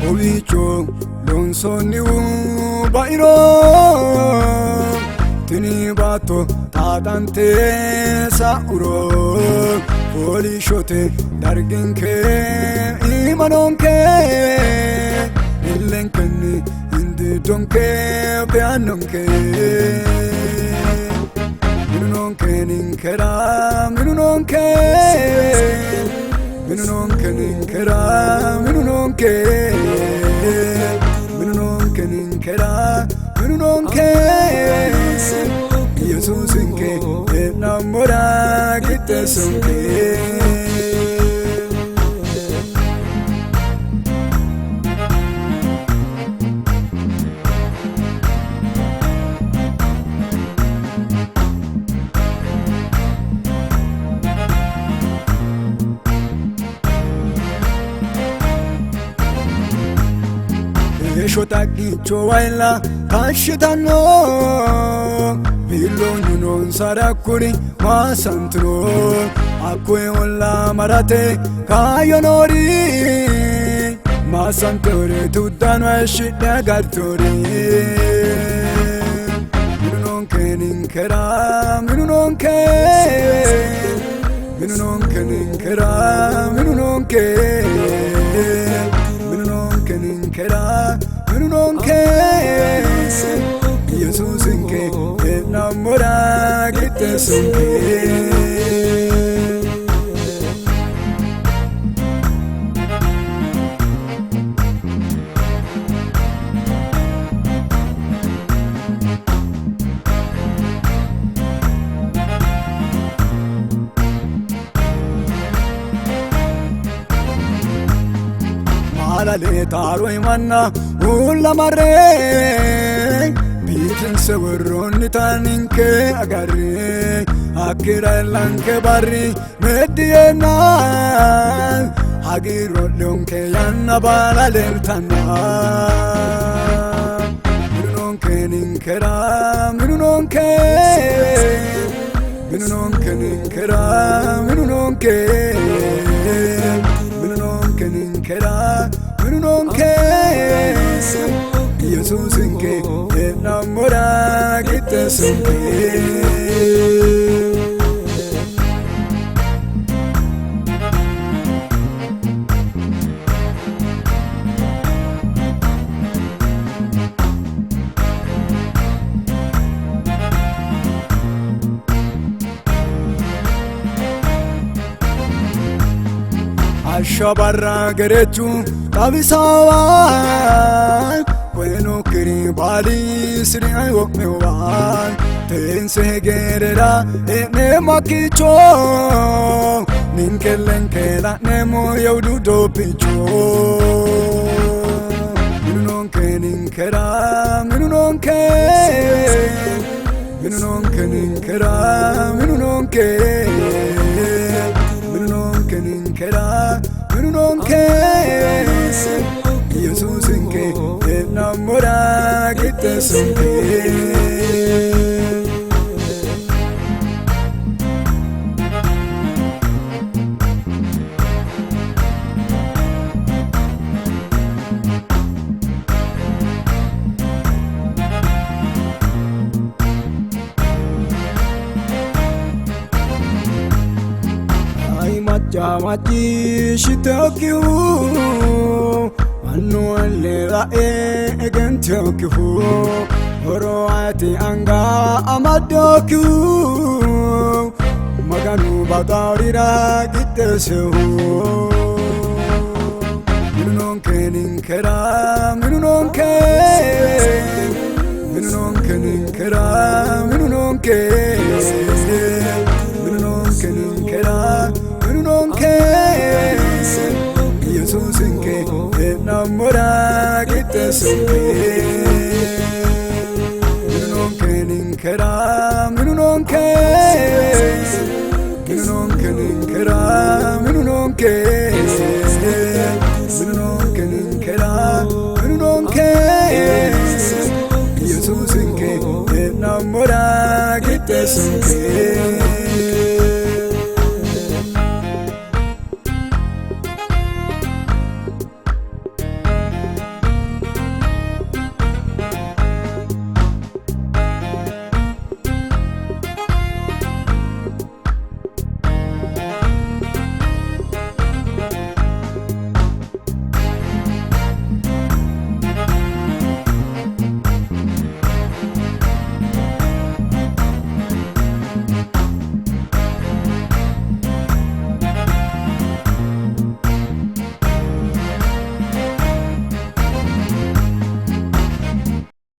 Obicho lonsoni bairo tini bato tadante sauro polishote dargenke imanonke illenkeni indi donke pianonke minunonke ninkera minunonke minunonke ninkera minunonke minunonke ninkera minunonke Yesusinke enamora kitesunke Shotakicho waila kashitano Bilonyu non sarakuri masantro Akwe ola marate kayonori Masantore tudano eshita gartori Minunonke ninkera minunonke Minunonke ninkera minunonke Minunonke ninkera minunonke Yesusinke enamora kitesunke Malale taro imanna ulla marre Bitin sewerronni taninke agarre Akira lanke barri mediena Hagiro lonke yanna bala lentana Minunonke ninkera minunonke Minunonke ninkera minunonke Minunonke ninkera minunonke Yesusinke enamora kitesunke Ashabarra gerechu tabisawa Bueno kiri bali sri ayo mewa Tense gerera ene makicho Ninke kellen kela nemo yaudu do picho Minunon kenin kera minunon ke Minunon kenin kera minunon ke Minunon kenin kera minunon ke Jesus inke enamora kita sunke Jamati shitokiu Anu alela egentokiu Horoati anga amadokiu Maganu badarira gitesu Minunon kenin kera minunon ke Minunon kenin kera minunon ke Minunon kenin kera Jesus inke enamora kita sunke Minunon kenin kera minunon ke Minunon kenin kera minunon ke Minunon kenin kera minunon ke Jesus inke enamora kita sunke